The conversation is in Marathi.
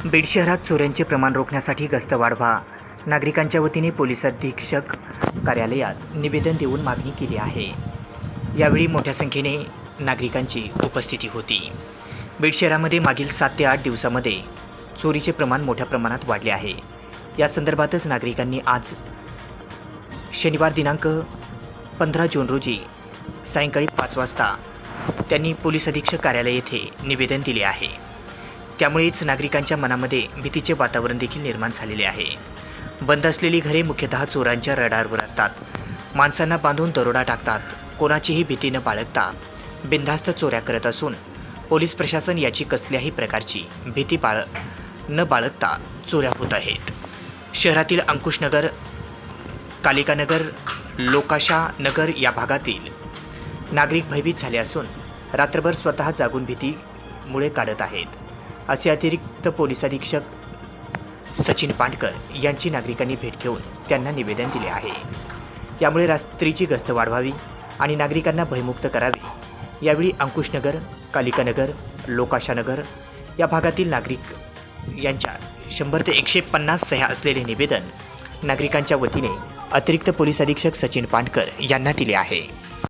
बीड शहरात चोऱ्यांचे प्रमाण रोखण्यासाठी गस्त वाढवा. नागरिकांच्या वतीने पोलीस अधीक्षक कार्यालयात निवेदन देऊन मागणी केली आहे. यावेळी मोठ्या संख्येने नागरिकांची उपस्थिती होती. बीड शहरामध्ये मागील 7 ते 8 दिवसामध्ये चोरीचे प्रमाण मोठ्या प्रमाणात वाढले आहे. या संदर्भातच नागरिकांनी आज शनिवार दिनांक 15 जून रोजी सायंकाळी 5 वाजता त्यांनी पोलीस अधीक्षक कार्यालय येथे निवेदन दिले आहे. त्यामुळेच नागरिकांच्या मनामध्ये भीतीचे वातावरण देखील निर्माण झालेले आहे. बंद असलेली घरे मुख्यतः चोरांच्या रडारवर असतात. माणसांना बांधून दरोडा टाकतात. कोणाचीही भीती न बाळगता बिनधास्त चोऱ्या करत असून पोलीस प्रशासन याची कसल्याही प्रकारची भीती न बाळगता चोऱ्या होत आहेत. शहरातील अंकुशनगर, कालिकानगर, लोकाशा नगर या भागातील नागरिक भयभीत झाले असून रात्रभर स्वतः जागून भीतीमुळे काढत आहेत, असे अतिरिक्त पोलीस अधीक्षक सचिन पांडकर यांची नागरिकांनी भेट घेऊन त्यांना निवेदन दिले आहे. यामुळे रात्रीची गस्त वाढवावी आणि नागरिकांना भयमुक्त करावे. यावेळी अंकुशनगर, कालिकानगर, लोकाशानगर या भागातील नागरिक यांच्या 100 ते 150 सह्या असलेले निवेदन नागरिकांच्या वतीने अतिरिक्त पोलीस अधीक्षक सचिन पांडकर यांना दिले आहे.